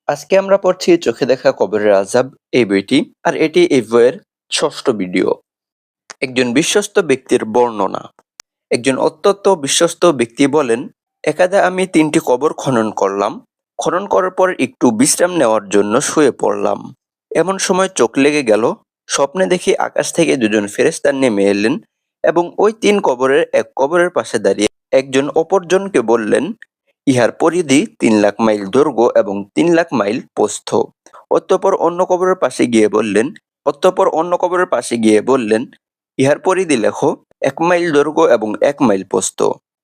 আজকে আমরা পড়ছি চোখে দেখা কবরের আযাব এই বইটি, আর এটি এই বইয়ের ষষ্ঠ ভিডিও। একজন বিশ্বস্ত ব্যক্তির বর্ণনা। একজন অত্যন্ত বিশ্বস্ত ব্যক্তি বলেন, একদা আমি 3টি কবর খনন করলাম। খনন করার পর একটু বিশ্রাম নেওয়ার জন্য শুয়ে পড়লাম। এমন সময় চোখ লেগে গেল। স্বপ্নে দেখি আকাশ থেকে দুজন ফেরেশতা নেমে এলেন এবং ওই 3 কবরের এক কবরের পাশে দাঁড়িয়ে একজন অপরজনকে বললেন, ইহার পরিধি 3 লাখ মাইল দৈর্ঘ্য এবং 3 লাখ মাইল প্রস্থ। অতঃপর অন্য কবরের পাশে গিয়ে বললেন, ইহার পরিধি লেখো 1 মাইল দৈর্ঘ্য এবং 1 মাইল প্রস্থ।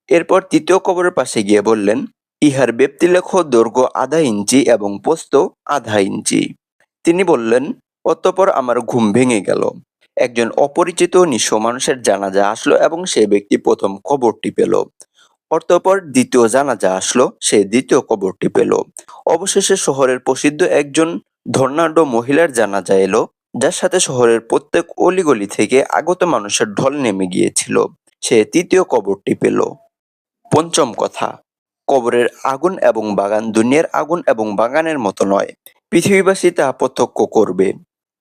এরপর তৃতীয় কবরের পাশে গিয়ে বললেন, ইহার ব্যাপ্তি লেখো দৈর্ঘ্য আধা ইঞ্চি এবং প্রস্থ আধা ইঞ্চি। তিনি বললেন, অতঃপর আমার ঘুম ভেঙে গেল। একজন অপরিচিত নিঃস্ব মানুষের জানাজা আসলো এবং সে ব্যক্তি প্রথম কবরটি পেল। অতঃপর দ্বিতীয় জানাজা আসলো, সে দ্বিতীয় কবরটি পেল। অবশেষে শহরের প্রসিদ্ধ একজন ধনাঢ্য মহিলার জানাজা এলো, যার সাথে শহরের প্রত্যেক অলিগলি থেকে আগত মানুষের ঢল নেমে গিয়েছিল। সে তৃতীয় কবরটি পেল। পঞ্চম কথা, কবরের আগুন এবং বাগান দুনিয়ার আগুন এবং বাগানের মতো নয়। পৃথিবীবাসী তা প্রত্যক্ষ করবে।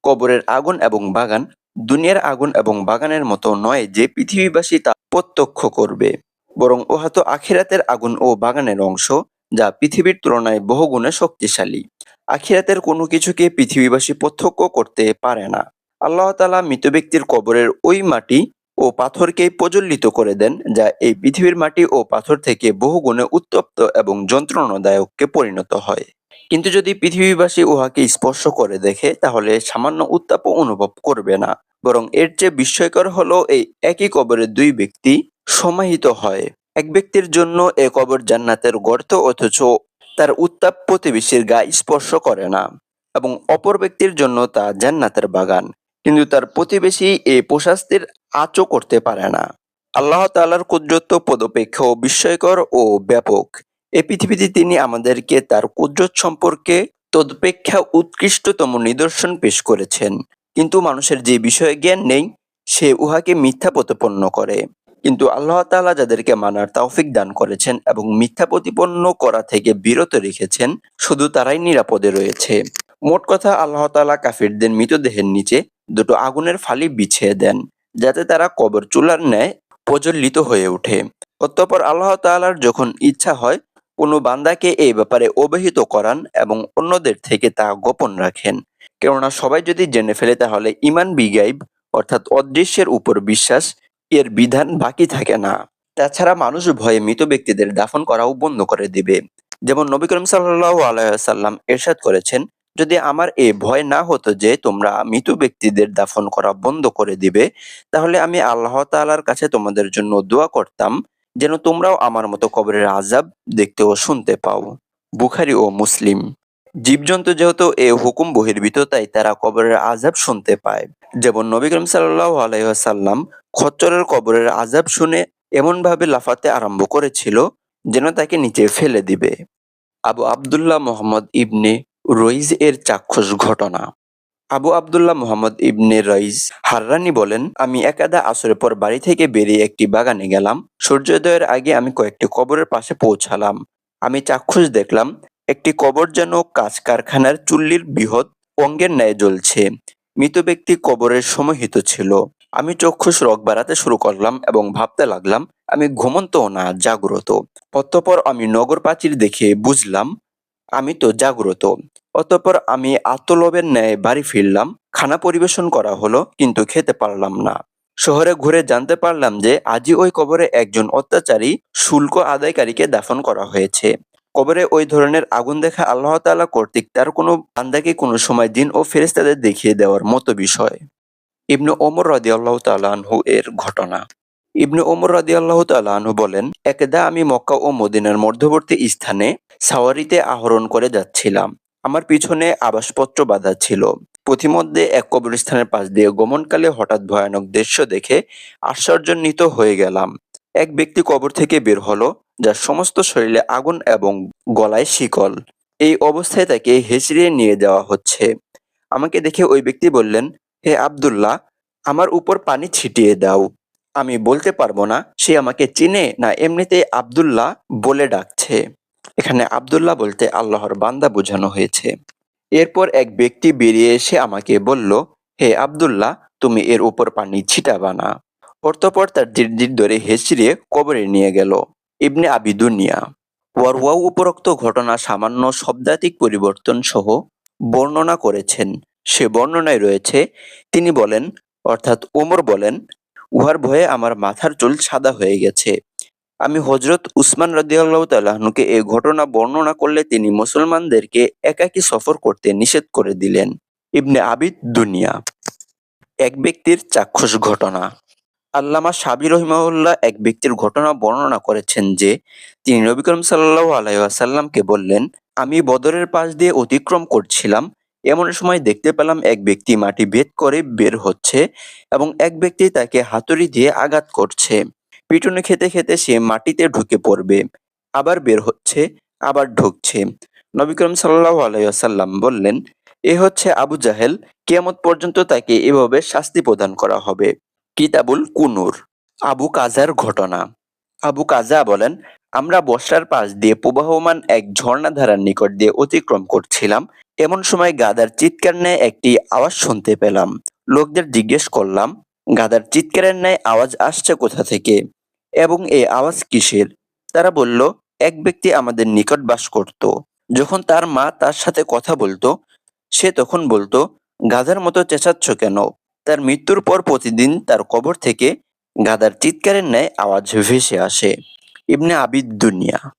কবরের আগুন এবং বাগান দুনিয়ার আগুন এবং বাগানের মতো নয় যে পৃথিবীবাসী তা প্রত্যক্ষ করবে, বরং উহা তো আখিরাতের আগুন ও বাগানের অংশ, যা পৃথিবীর তুলনায় বহুগুণে শক্তিশালী। আখিরাতের কোনো কিছুকে পৃথিবীবাসী প্রত্যক্ষ করতে পারে না। আল্লাহ তাআলা মৃত ব্যক্তির কবরের ওই মাটি ও পাথরকেই প্রজ্বলিত করে দেন, যা এই পৃথিবীর মাটি ও পাথর থেকে বহুগুণে উত্তপ্ত এবং যন্ত্রণাদায়ককে পরিণত হয়। কিন্তু যদি পৃথিবীবাসী উহাকে স্পর্শ করে দেখে, তাহলে সামান্য উত্তাপও অনুভব করবে না। বরং এর চেয়ে বিস্ময়কর হলো, এই একই কবরে 2 ব্যক্তি সমাহিত হয়। এক ব্যক্তির জন্য এ কবর জান্নাতের গর্ত, অথচ তার উত্তাপ প্রতিবেশীর গা স্পর্শ করে না, এবং অপর ব্যক্তির জন্য তা জান্নাতের বাগান, কিন্তু তার প্রতিবেশী এই প্রশস্তির আঁচও করতে পারে না। আল্লাহ তাআলার কুদরত পদপেক্ষ বিস্ময়কর ও ব্যাপক। এই পৃথিবীতে তিনি আমাদেরকে তার কুদরত সম্পর্কে তদপেক্ষা উৎকৃষ্টতম নিদর্শন পেশ করেছেন, কিন্তু মানুষের যে বিষয়ে জ্ঞান নেই, সে উহাকে মিথ্যা প্রতিপন্ন করে। কিন্তু আল্লাহ তাআলা যাদেরকে মানার তৌফিক দান করেছেন এবং মিথ্যা প্রতিপন্ন করা থেকে বিরত রেখেছেন, শুধু তারাই নিরাপদে রয়েছে। মোট কথা, আল্লাহ তাআলা কাফিরদের মৃতদেহের নিচে 2টো আগুনের ফালি বিছিয়ে দেন, যাতে তারা কবর চুলার ন্যায় প্রজ্বলিত হয়ে ওঠে। অতঃপর আল্লাহ তাআলার যখন ইচ্ছা হয়, কোনো বান্দাকে এই ব্যাপারে অবহিত করান এবং অন্যদের থেকে তা গোপন রাখেন। কেননা সবাই যদি জেনে ফেলে, তাহলে ঈমান বিগাইব অর্থাৎ অদৃশ্যের উপর বিশ্বাস এর বিধান বাকি থাকে না। তাছাড়া মানুষ ভয়ে মৃত ব্যক্তিদের দাফন করাও বন্ধ করে দিবে। যেমন নবী করিম সাল্লাল্লাহু আলাইহি ওয়াসাল্লাম ইরশাদ করেছেন, যদি আমার এ ভয় না হতো যে তোমরা মৃত ব্যক্তিদের দাফন করা বন্ধ করে দিবে, তাহলে আমি আল্লাহ তাআলার কাছে তোমাদের জন্য দোয়া করতাম, যেন তোমরাও আমার মতো কবরের আযাব দেখতে ও শুনতে পাও। বুখারী ও মুসলিম। জীবজন্তু যেহেতু এ হুকুম বহির্ভূত, তাই তারা কবরের আযাব শুনতে পায়। যেমন নবী করিম সাল্লাল্লাহু আলাইহি ওয়াসাল্লাম খচ্চরের কবরের আযাব শুনে এমনভাবে লাফাতে আরম্ভ করেছিল, যেন তাকে নিচে ফেলে দিবে। আবু আব্দুল্লাহ মুহাম্মদ ইবনে রইজ এর চাক্ষুষ ঘটনা। আবু আব্দুল্লাহ মুহাম্মদ ইবনে রইজ হাররানী বলেন, আমি একদা আসরের পর বাড়ি থেকে বেরিয়ে একটি বাগানে গেলাম। সূর্যোদয়ের আগে আমি কয়েকটি কবরের পাশে পৌঁছালাম। আমি চাক্ষুষ দেখলাম, একটি কবর যেন কাঁচ কারখানার চুল্লির বৃহৎ অঙ্গের ন্যায় জ্বলছে। মৃত ব্যক্তি কবরের সমাহিত ছিল। আমি চক্ষুষ রগ বাড়াতে শুরু করলাম এবং ভাবতে লাগলাম, আমি ঘুমন্ত না জাগ্রত। অতঃপর আমি নগর প্রাচীর দেখে বুঝলাম আমি তো জাগ্রত। অতঃপর আমি আত্মলোভের ন্যায় বাড়ি ফিরলাম। খানা পরিবেশন করা হলো, কিন্তু খেতে পারলাম না। শহরে ঘুরে জানতে পারলাম যে আজই ওই কবরে একজন অত্যাচারী শুল্ক আদায়কারীকে দাফন করা হয়েছে। কবরে ওই ধরনের আগুন দেখা আল্লাহ তাআলা কর্তৃক তার কোনো বান্দাকে কোনো সময় জিন ও ফেরেশতাদের দেখিয়ে দেওয়ার মতো বিষয়। ইবনে ওমর রাদিয়াল্লাহু তাআলা আনহু এর ঘটনা। ইবনে ওমর রাদিয়াল্লাহু তাআলা আনহু বলেন, একদা আমি মক্কা ও মদিনার মধ্যবর্তী স্থানে সাওয়ারিতে আরোহণ করে যাচ্ছিলাম। আমার পিছনে আবাসপত্র বাঁধা ছিল। পথিমধ্যে এক কবরস্থানের পাশ দিয়ে গমনকালে হঠাৎ ভয়ানক দৃশ্য দেখে আশ্চর্যান্বিত হয়ে গেলাম। এক ব্যক্তি কবর থেকে বের হলো, যার সমস্ত শরীরে আগুন এবং গলায় শিকল। এই অবস্থায় তাকে হেঁচড়িয়ে নিয়ে যাওয়া হচ্ছে। আমাকে দেখে ওই ব্যক্তি বললেন, হে আব্দুল্লাহ, আমার উপর পানি ছিটিয়ে দাও। আমি বলতে পারবো না সে আমাকে চিনে না এমনিতেই আব্দুল্লাহ বলে ডাকছে। এখানে আব্দুল্লাহ বলতে আল্লাহর বান্দা বোঝানো হয়েছে। এরপর এক ব্যক্তি বেরিয়ে এসে আমাকে বলল, হে আব্দুল্লাহ, তুমি এর উপর পানি ছিটাবা না। অতঃপর তার জিরজির ধরে হেঁচড়ে কবরে নিয়ে গেল। ইবনে আবি দুনিয়া। ওয়ারওয়াও উপরোক্ত ঘটনা সামান্য শব্দার্থিক পরিবর্তন সহ বর্ণনা করেছেন। সে বর্ণনায় রয়েছে, তিনি বলেন, অর্থাৎ ওমর বলেন, উহার ভয়ে আমার মাথার চুল সাদা হয়ে গেছে। আমি হযরত উসমান রাদিয়াল্লাহু তাআলা আনহুকে এই ঘটনা বর্ণনা করলে তিনি মুসলমানদেরকে একাকী সফর করতে নিষেধ করে দিলেন। ইবনে আবিদ দুনিয়া। এক ব্যক্তির চাক্ষুষ ঘটনা। আল্লামা সাবি রহিমাহুল্লাহ এক ব্যক্তির ঘটনা বর্ণনা করেছেন যে, তিনি নবী করিম সাল্লাল্লাহু আলাইহি ওয়াসাল্লামকে বললেন, আমি বদরের পাশ দিয়ে অতিক্রম করছিলাম। এমন সময় দেখতে পেলাম এক ব্যক্তি মাটি ভেদ করে বের হচ্ছে এবং এক ব্যক্তি তাকে হাতুড়ি দিয়ে আঘাত করছে। পিটুনি খেতে খেতে সে মাটিতে ঢুকে পড়বে। আবার বের হচ্ছে, আবার ঢুকছে। নবী করিম সাল্লাল্লাহু আলাইহি ওয়াসাল্লাম বললেন, এ হচ্ছে আবু জাহেল, কিয়ামত পর্যন্ত তাকে এভাবে শাস্তি প্রদান করা হবে। কিতাবুল কুনুর। আবু কাজার ঘটনা। আবু কাজা বলেন, আমরা বসরার পাশ দিয়ে প্রবাহমান এক ঝর্ণাধারার নিকট দিয়ে অতিক্রম করছিলাম। এমন সময় গাধার চিৎকার ন্যায় একটি আওয়াজ শুনতে পেলাম। লোকদের জিজ্ঞেস করলাম, গাধার চিৎকারের ন্যায় আওয়াজ আসছে কোথা থেকে এবং এই আওয়াজ কিসের? তারা বলল, এক ব্যক্তি আমাদের নিকট বাস করত। যখন তার মা তার সাথে কথা বলতো, সে তখন বলতো, গাধার মতো চেঁচাচ্ছ কেন? তার মৃত্যুর পর প্রতিদিন তার কবর থেকে গাধার চিৎকারের ন্যায় আওয়াজ ভেসে আসে। ইবনে আবিদ দুনিয়া।